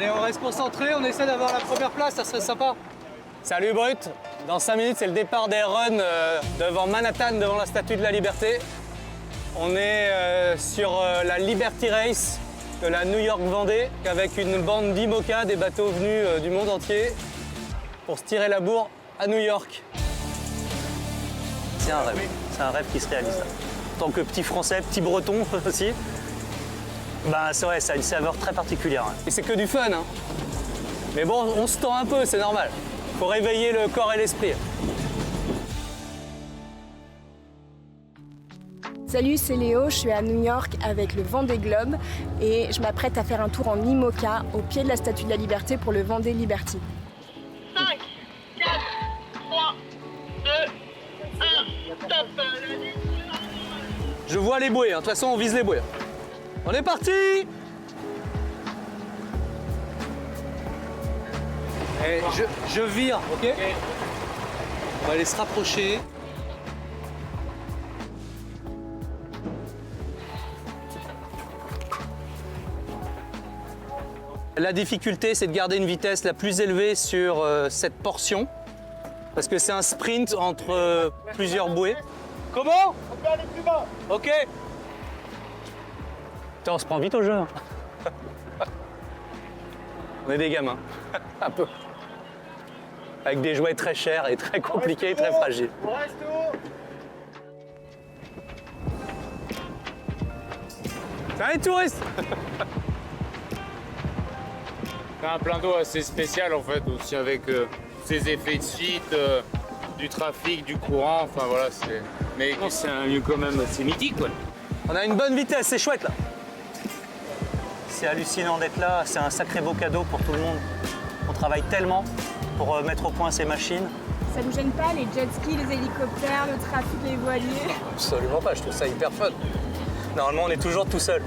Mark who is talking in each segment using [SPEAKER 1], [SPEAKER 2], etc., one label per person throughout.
[SPEAKER 1] Allez, on reste concentré, on essaie d'avoir la première place, ça serait sympa. Salut Brut, dans 5 minutes c'est le départ des runs devant Manhattan, devant la Statue de la Liberté. On est sur la Liberty Race de la New York Vendée avec une bande d'IMOCA, des bateaux venus du monde entier pour se tirer la bourre à New York.
[SPEAKER 2] C'est un rêve qui se réalise. En tant que petit français, petit breton aussi, ben, c'est vrai, ça a une saveur très particulière.
[SPEAKER 1] Et c'est que du fun, hein. Mais bon, on se tend un peu, c'est normal. Faut réveiller le corps et l'esprit.
[SPEAKER 3] Salut, c'est Léo, je suis à New York avec le Vendée Globe et je m'apprête à faire un tour en IMOCA au pied de la Statue de la Liberté pour le Vendée Liberty.
[SPEAKER 4] 5, 4, 3, 2, 1, top.
[SPEAKER 1] Je vois les bouées, hein. De toute façon on vise les bouées. On est parti! Et je vire, ok? On va aller se rapprocher. La difficulté, c'est de garder une vitesse la plus élevée sur cette portion, parce que c'est un sprint entre plusieurs bouées. Comment?
[SPEAKER 4] On peut aller plus bas.
[SPEAKER 1] Ok.
[SPEAKER 2] Putain, on se prend vite au jeu. Hein.
[SPEAKER 1] On est des gamins, un peu. Avec des jouets très chers et très compliqués et très fragiles.
[SPEAKER 4] On reste haut.
[SPEAKER 1] C'est un touriste.
[SPEAKER 5] C'est un plan d'eau assez spécial en fait, aussi avec ses effets de suite, du trafic, du courant, enfin voilà, c'est... Mais c'est un lieu quand même assez mythique quoi.
[SPEAKER 1] On a une bonne vitesse, c'est chouette là.
[SPEAKER 2] C'est hallucinant d'être là, c'est un sacré beau cadeau pour tout le monde. On travaille tellement pour mettre au point ces machines.
[SPEAKER 3] Ça vous gêne pas les jet skis, les hélicoptères, le trafic, les voiliers?
[SPEAKER 1] Absolument pas, je trouve ça hyper fun. Normalement, on est toujours tout seul.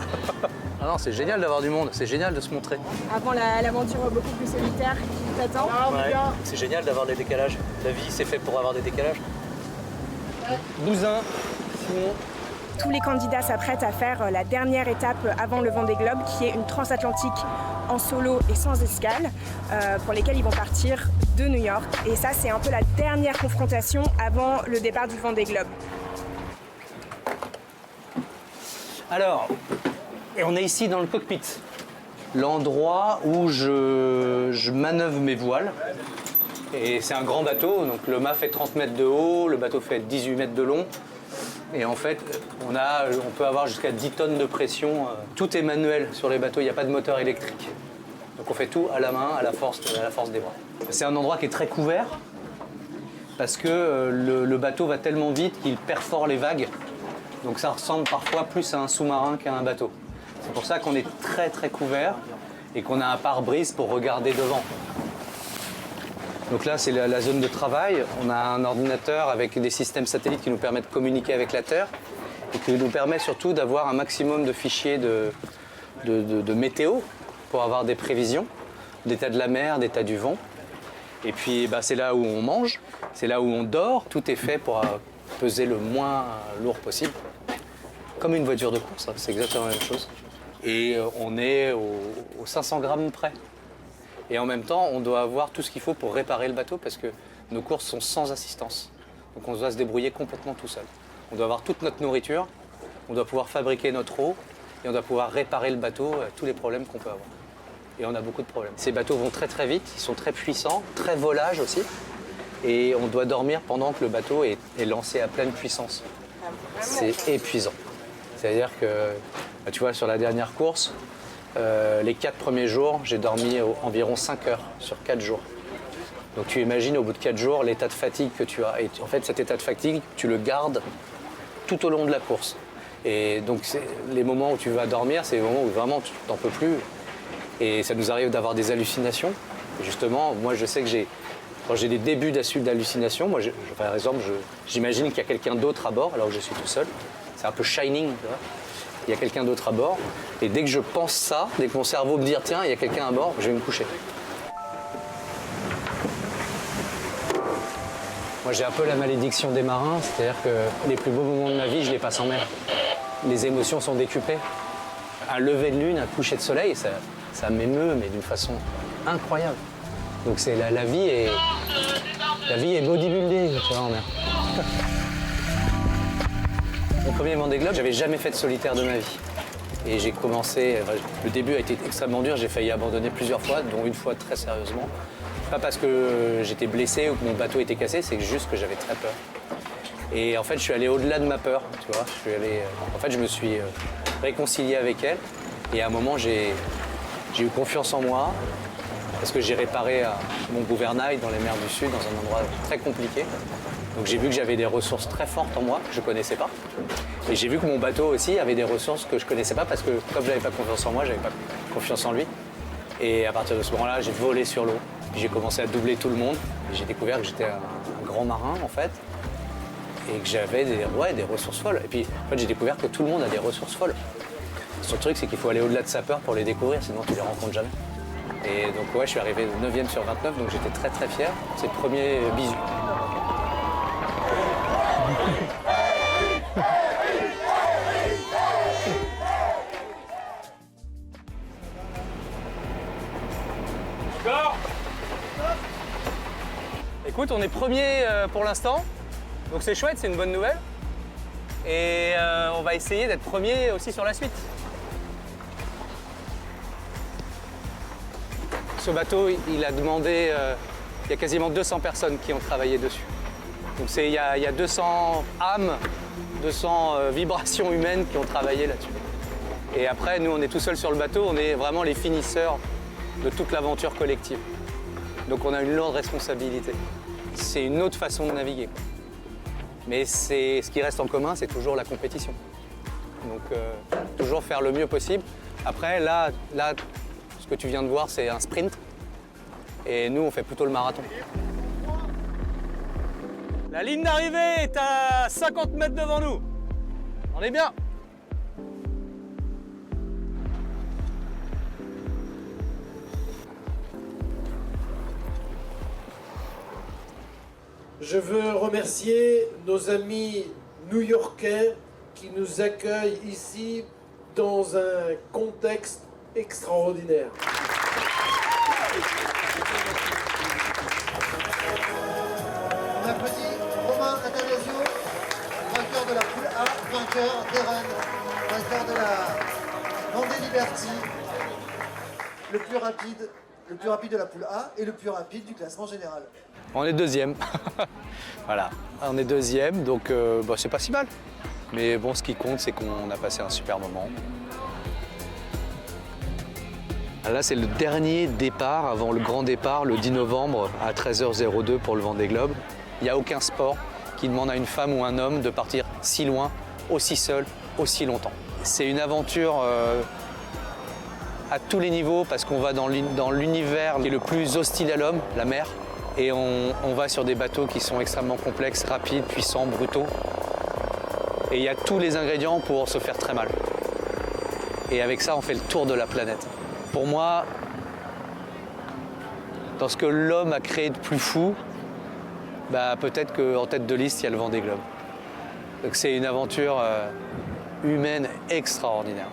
[SPEAKER 1] Ah non, c'est génial d'avoir du monde, c'est génial de se montrer.
[SPEAKER 3] Avant l'aventure beaucoup plus solitaire qui t'attend.
[SPEAKER 2] Ouais. C'est génial d'avoir des décalages. La vie, c'est fait pour avoir des décalages.
[SPEAKER 1] Bousin, Simon.
[SPEAKER 3] Tous les candidats s'apprêtent à faire la dernière étape avant le Vendée Globe, qui est une transatlantique en solo et sans escale, pour lesquelles ils vont partir de New York. Et ça, c'est un peu la dernière confrontation avant le départ du Vendée Globe.
[SPEAKER 1] Alors, et on est ici dans le cockpit, l'endroit où je manœuvre mes voiles. Et c'est un grand bateau, donc le mât fait 30 mètres de haut, le bateau fait 18 mètres de long. Et en fait, on peut avoir jusqu'à 10 tonnes de pression. Tout est manuel sur les bateaux, il n'y a pas de moteur électrique. Donc on fait tout à la main, à la force des bras. C'est un endroit qui est très couvert, parce que le bateau va tellement vite qu'il perfore les vagues. Donc ça ressemble parfois plus à un sous-marin qu'à un bateau. C'est pour ça qu'on est très très couvert et qu'on a un pare-brise pour regarder devant. Donc là, c'est la zone de travail. On a un ordinateur avec des systèmes satellites qui nous permettent de communiquer avec la Terre et qui nous permet surtout d'avoir un maximum de fichiers de météo pour avoir des prévisions, d'état de la mer, d'état du vent. Et puis c'est là où on mange, c'est là où on dort. Tout est fait pour peser le moins lourd possible. Comme une voiture de course, c'est exactement la même chose. Et on est aux 500 grammes près. Et en même temps, on doit avoir tout ce qu'il faut pour réparer le bateau parce que nos courses sont sans assistance. Donc on doit se débrouiller complètement tout seul. On doit avoir toute notre nourriture, on doit pouvoir fabriquer notre eau et on doit pouvoir réparer le bateau, tous les problèmes qu'on peut avoir. Et on a beaucoup de problèmes. Ces bateaux vont très très vite, ils sont très puissants, très volages aussi. Et on doit dormir pendant que le bateau est lancé à pleine puissance. C'est épuisant. C'est-à-dire que, tu vois, sur la dernière course, les 4 premiers jours, j'ai dormi environ 5 heures sur 4 jours. Donc tu imagines au bout de 4 jours l'état de fatigue que tu as. Et en fait, cet état de fatigue, tu le gardes tout au long de la course. Et donc les moments où tu vas dormir, c'est les moments où vraiment tu n'en peux plus. Et ça nous arrive d'avoir des hallucinations. Et justement, moi je sais que quand j'ai des débuts d'hallucination, moi par exemple, j'imagine qu'il y a quelqu'un d'autre à bord alors que je suis tout seul. C'est un peu Shining, tu vois. Il y a quelqu'un d'autre à bord. Et dès que je pense ça, dès que mon cerveau me dit tiens, il y a quelqu'un à bord, je vais me coucher. Moi, j'ai un peu la malédiction des marins, c'est-à-dire que les plus beaux moments de ma vie, je les passe en mer. Les émotions sont décuplées. un lever de lune, un coucher de soleil, ça m'émeut, mais d'une façon incroyable. Donc c'est la vie est bodybuilding, tu vois, en mer. Mon premier Vendée Globe, j'avais jamais fait de solitaire de ma vie. Et j'ai commencé, le début a été extrêmement dur, j'ai failli abandonner plusieurs fois, dont une fois très sérieusement. Pas parce que j'étais blessé ou que mon bateau était cassé, c'est juste que j'avais très peur. Et en fait, je suis allé au-delà de ma peur, tu vois. En fait, je me suis réconcilié avec elle. Et à un moment, j'ai eu confiance en moi, parce que j'ai réparé mon gouvernail dans les mers du Sud, dans un endroit très compliqué. Donc j'ai vu que j'avais des ressources très fortes en moi, que je ne connaissais pas. Et j'ai vu que mon bateau aussi avait des ressources que je ne connaissais pas, parce que comme je n'avais pas confiance en moi, je n'avais pas confiance en lui. Et à partir de ce moment-là, j'ai volé sur l'eau. J'ai commencé à doubler tout le monde. Et j'ai découvert que j'étais un grand marin, en fait. Et que j'avais des ressources folles. Et puis, en fait, j'ai découvert que tout le monde a des ressources folles. Son truc, c'est qu'il faut aller au-delà de sa peur pour les découvrir, sinon tu les rencontres jamais. Et donc, ouais, je suis arrivé 9e sur 29, donc j'étais très très fier. C'est le premier bisou. Écoute, on est premier pour l'instant, donc c'est chouette, c'est une bonne nouvelle. Et on va essayer d'être premier aussi sur la suite. Ce bateau, il a demandé, il y a quasiment 200 personnes qui ont travaillé dessus. Donc il y a 200 âmes, 200 vibrations humaines qui ont travaillé là-dessus. Et après, nous, on est tout seul sur le bateau, on est vraiment les finisseurs de toute l'aventure collective. Donc on a une lourde responsabilité. C'est une autre façon de naviguer. Mais ce qui reste en commun, c'est toujours la compétition. Donc toujours faire le mieux possible. Après, là, ce que tu viens de voir, c'est un sprint. Et nous, on fait plutôt le marathon. La ligne d'arrivée est à 50 mètres devant nous. On est bien.
[SPEAKER 6] Je veux remercier nos amis new-yorkais qui nous accueillent ici dans un contexte extraordinaire.
[SPEAKER 7] On applaudit Romain Atanasio, vainqueur de la poule A, vainqueur d'Eren, vainqueur de la Vendée Liberty, le plus rapide de la poule A et le plus rapide du classement général.
[SPEAKER 1] On est deuxième. Voilà, on est deuxième, donc c'est pas si mal. Mais bon, ce qui compte, c'est qu'on a passé un super moment. Là, c'est le dernier départ avant le grand départ, le 10 novembre à 13h02 pour le Vendée Globe. Il n'y a aucun sport qui demande à une femme ou un homme de partir si loin, aussi seul, aussi longtemps. C'est une aventure à tous les niveaux parce qu'on va dans l'univers qui est le plus hostile à l'homme, la mer. Et on va sur des bateaux qui sont extrêmement complexes, rapides, puissants, brutaux. Et il y a tous les ingrédients pour se faire très mal. Et avec ça, on fait le tour de la planète. Pour moi, dans ce que l'homme a créé de plus fou, peut-être qu'en tête de liste, il y a le Vendée Globe. Donc c'est une aventure humaine extraordinaire.